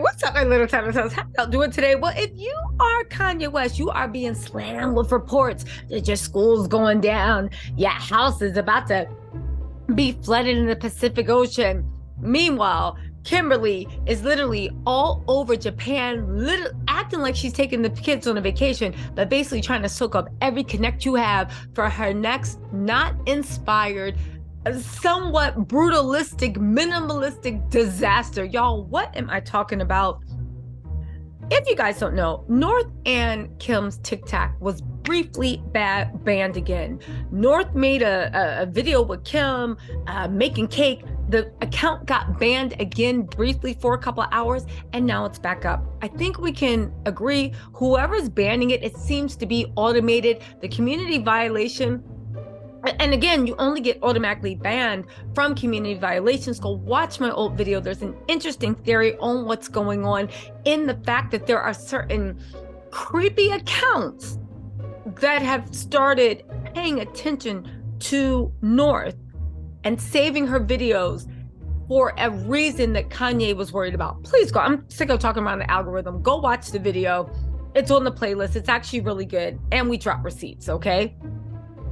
what's up, my little TisaTells? How y'all doing today? Well, if you are Kanye West, you are being slammed with reports that your school's going down, your house is about to be flooded in the Pacific Ocean. Meanwhile, Kimberly is literally all over Japan, acting like she's taking the kids on a vacation, but basically trying to soak up every connect you have for her next not inspired, somewhat brutalistic, minimalistic disaster. Y'all, what am I talking about? If you guys don't know, North and Kim's TikTok was briefly banned again. North made a video with Kim making cake. The account got banned again briefly for a couple of hours, and now it's back up. I think we can agree, whoever's banning it, it seems to be automated. The community violation, and again, you only get automatically banned from community violations. Go watch my old video. There's an interesting theory on what's going on in the fact that there are certain creepy accounts that have started paying attention to North and saving her videos for a reason that Kanye was worried about. Please go. I'm sick of talking about the algorithm. Go watch the video. It's on the playlist. It's actually really good. And we drop receipts, okay?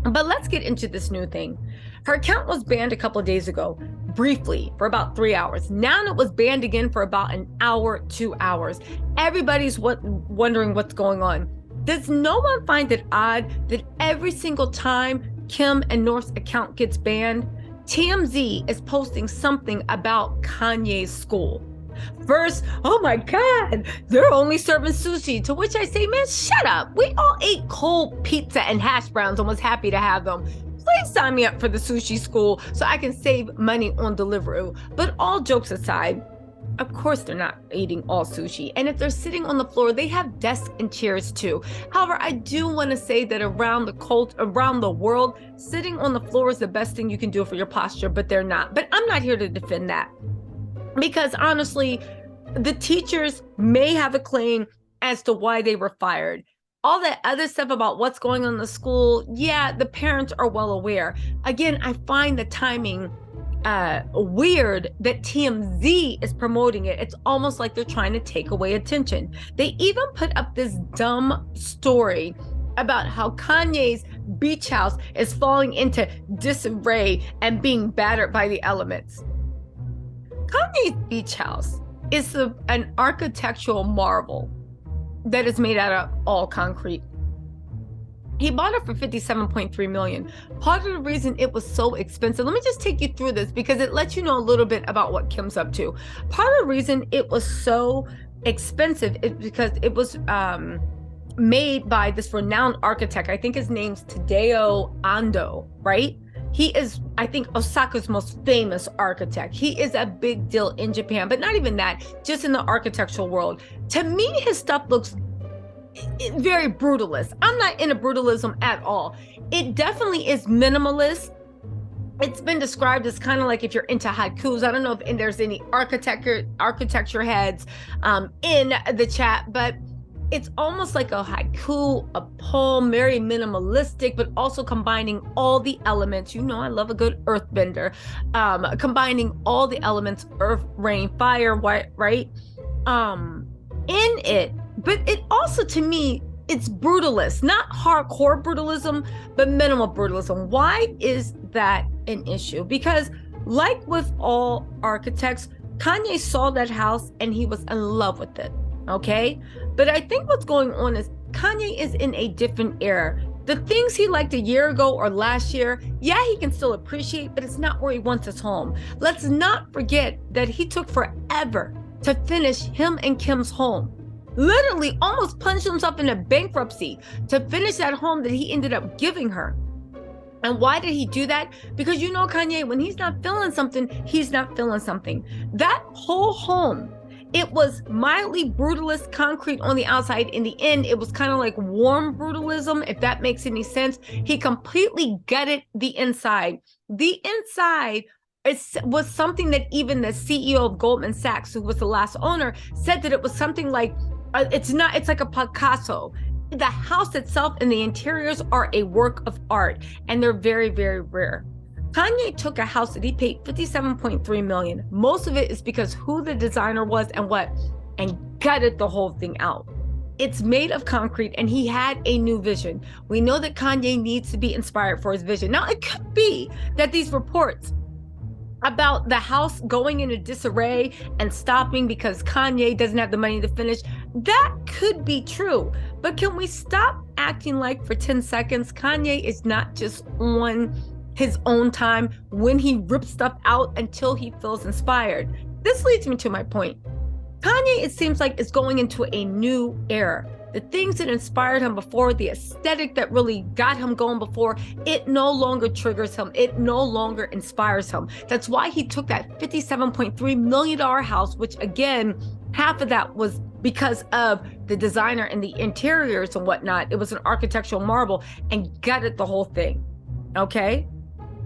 But let's get into this new thing. Her account was banned a couple of days ago, briefly, for about 3 hours. Now it was banned again for about an hour, 2 hours. Everybody's wondering what's going on. Does no one find it odd that every single time Kim and North's account gets banned, TMZ is posting something about Kanye's school? First, oh my God, they're only serving sushi. To which I say, man, shut up. We all ate cold pizza and hash browns and was happy to have them. Please sign me up for the sushi school so I can save money on Deliveroo. But all jokes aside, of course they're not eating all sushi. And if they're sitting on the floor, they have desks and chairs too. However, I do want to say that around the world, sitting on the floor is the best thing you can do for your posture, but they're not. But I'm not here to defend that. Because honestly, the teachers may have a claim as to why they were fired. All that other stuff about what's going on in the school, yeah, the parents are well aware. Again, I find the timing weird that TMZ is promoting it. It's almost like they're trying to take away attention. They even put up this dumb story about how Kanye's beach house is falling into disarray and being battered by the elements. Kanye's beach house is an architectural marvel that is made out of all concrete. He bought it for $57.3 million. Part of the reason it was so expensive, let me just take you through this because it lets you know a little bit about what Kim's up to. Part of the reason it was so expensive is because it was made by this renowned architect. I think his name's Tadao Ando, right? He is, I think, Osaka's most famous architect. He is a big deal in Japan, but not even that, just in the architectural world. To me, his stuff looks very brutalist. I'm not into brutalism at all. It definitely is minimalist. It's been described as kind of like if you're into haikus. I don't know if there's any architecture heads in the chat, but it's almost like a haiku, a poem, very minimalistic, but also combining all the elements. You know, I love a good earthbender. Combining all the elements, earth, rain, fire, right? In it. But it also, to me, it's brutalist, not hardcore brutalism, but minimal brutalism. Why is that an issue? Because like with all architects, Kanye saw that house and he was in love with it. Okay, but I think what's going on is Kanye is in a different era. The things he liked a year ago or last year, yeah, he can still appreciate, but it's not where he wants his home. Let's not forget that he took forever to finish him and Kim's home. Literally almost plunged himself into bankruptcy to finish that home that he ended up giving her. And why did he do that? Because you know, Kanye, when he's not feeling something, he's not feeling something. That whole home, it was mildly brutalist concrete on the outside. In the end, it was kind of like warm brutalism, if that makes any sense. He completely gutted the inside. The inside was something that even the CEO of Goldman Sachs, who was the last owner, said that it was something like, it's like a Picasso. The house itself and the interiors are a work of art, and they're very, very rare. Kanye took a house that he paid $57.3 million. Most of it is because who the designer was and what and gutted the whole thing out. It's made of concrete, and he had a new vision. We know that Kanye needs to be inspired for his vision. Now, it could be that these reports about the house going into disarray and stopping because Kanye doesn't have the money to finish, that could be true. But can we stop acting like for 10 seconds, Kanye is not just on his own time when he rips stuff out until he feels inspired? This leads me to my point. Kanye, it seems like, is going into a new era. The things that inspired him before, the aesthetic that really got him going before, it no longer triggers him. It no longer inspires him. That's why he took that $57.3 million house, which again, half of that was because of the designer and the interiors and whatnot. It was an architectural marvel, and gutted the whole thing. Okay?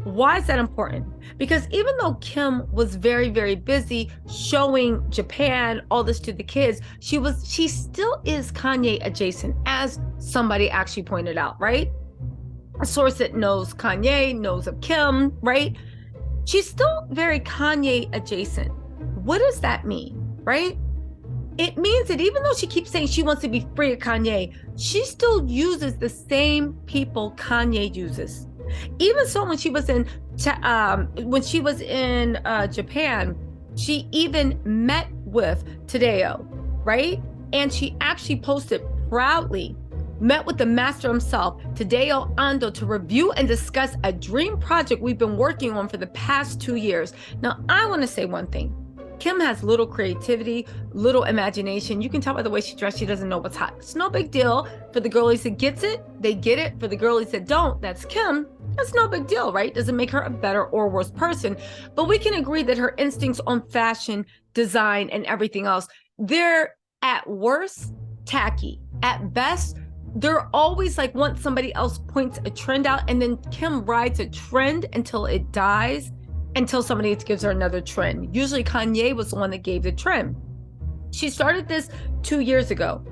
Why is that important? Because even though Kim was very, very busy showing Japan all this to the kids, she still is Kanye adjacent, as somebody actually pointed out, right? A source that knows Kanye, knows of Kim, right? She's still very Kanye adjacent. What does that mean, right? It means that even though she keeps saying she wants to be free of Kanye, she still uses the same people Kanye uses. Even so, when she was in Japan, she even met with Tadeo, right? And she actually posted proudly, met with the master himself, Tadeo Ando, to review and discuss a dream project we've been working on for the past 2 years. Now, I want to say one thing. Kim has little creativity, little imagination. You can tell by the way she dressed, she doesn't know what's hot. It's no big deal. For the girlies that gets it, they get it. For the girlies that don't, that's Kim. That's no big deal, right? Doesn't make her a better or worse person. But we can agree that her instincts on fashion, design, and everything else, they're at worst tacky. At best, they're always like once somebody else points a trend out, and then Kim rides a trend until it dies, until somebody gives her another trend. Usually Kanye was the one that gave the trend. She started this 2 years ago.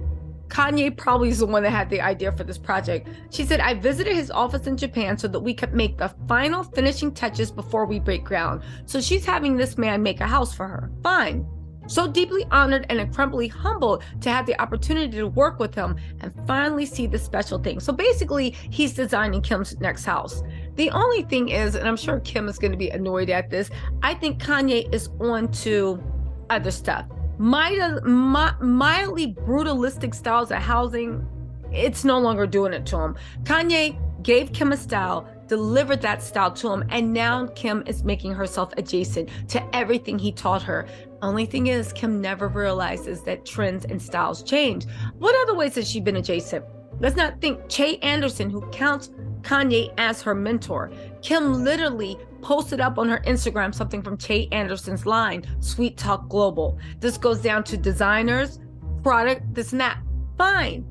Kanye probably is the one that had the idea for this project. She said, I visited his office in Japan so that we could make the final finishing touches before we break ground. So she's having this man make a house for her. Fine. So deeply honored and incredibly humbled to have the opportunity to work with him and finally see the special thing. So basically, he's designing Kim's next house. The only thing is, and I'm sure Kim is going to be annoyed at this, I think Kanye is on to other stuff. Mildly brutalistic styles of housing, it's no longer doing it to him. Kanye gave Kim a style, delivered that style to him, and now Kim is making herself adjacent to everything he taught her. Only thing is, Kim never realizes that trends and styles change. What other ways has she been adjacent? Let's not think Che Anderson, who counts Kanye as her mentor. Kim literally posted up on her Instagram something from Che Anderson's line, Sweet Talk Global. This goes down to designers, product, this and that. Fine.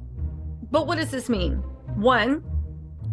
But what does this mean? One,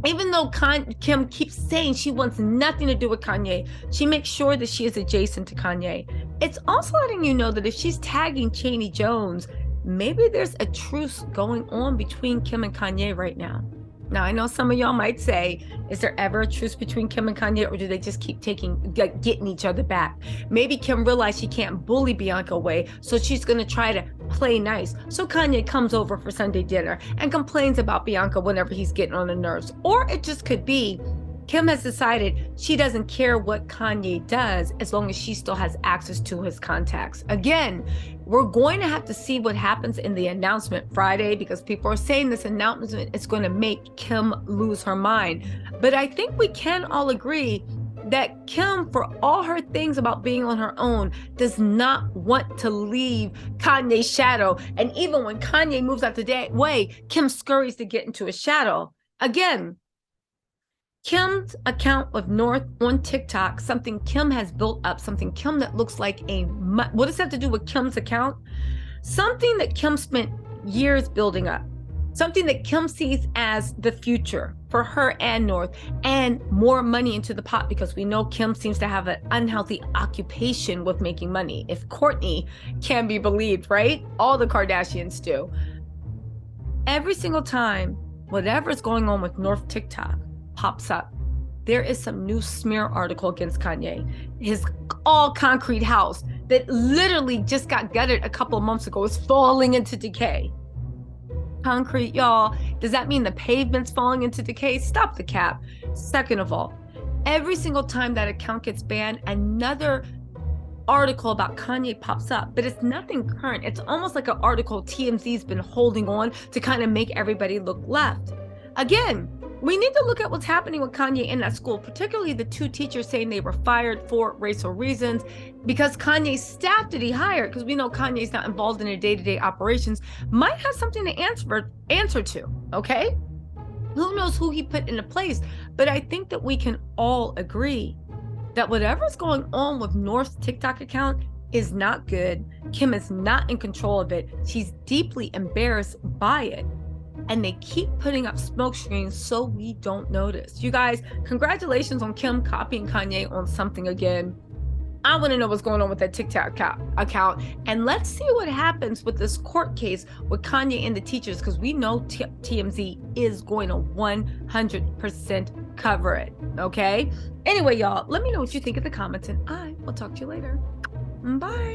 even though Kim keeps saying she wants nothing to do with Kanye, she makes sure that she is adjacent to Kanye. It's also letting you know that if she's tagging Chaney Jones, maybe there's a truce going on between Kim and Kanye right now. Now, I know some of y'all might say, is there ever a truce between Kim and Kanye, or do they just keep getting each other back? Maybe Kim realized she can't bully Bianca away, so she's going to try to play nice. So Kanye comes over for Sunday dinner and complains about Bianca whenever he's getting on the nerves. Or it just could be Kim has decided she doesn't care what Kanye does as long as she still has access to his contacts. Again, we're going to have to see what happens in the announcement Friday, because people are saying this announcement is going to make Kim lose her mind. But I think we can all agree that Kim, for all her things about being on her own, does not want to leave Kanye's shadow. And even when Kanye moves out the way, Kim scurries to get into his shadow. Again, Kim's account of North on TikTok, something Kim has built up, something Kim that looks like what does that have to do with Kim's account? Something that Kim spent years building up, something that Kim sees as the future for her and North, and more money into the pot, because we know Kim seems to have an unhealthy occupation with making money. If Kourtney can be believed, right? All the Kardashians do. Every single time, whatever's going on with North TikTok pops up, there is some new smear article against Kanye. His all concrete house that literally just got gutted a couple of months ago is falling into decay. Concrete, y'all. Does that mean the pavement's falling into decay? Stop the cap. Second of all, every single time that account gets banned, another article about Kanye pops up, but it's nothing current. It's almost like an article TMZ's been holding on to kind of make everybody look left. Again, we need to look at what's happening with Kanye in that school, particularly the 2 teachers saying they were fired for racial reasons because Kanye's staff that he hired, because we know Kanye's not involved in the day-to-day operations, might have something to answer to, okay? Who knows who he put into place? But I think that we can all agree that whatever's going on with North's TikTok account is not good. Kim is not in control of it. She's deeply embarrassed by it. And they keep putting up smoke screens so we don't notice. You guys, congratulations on Kim copying Kanye on something again. I want to know what's going on with that TikTok account. And let's see what happens with this court case with Kanye and the teachers, because we know TMZ is going to 100% cover it, okay? Anyway, y'all, let me know what you think in the comments, and I will talk to you later. Bye.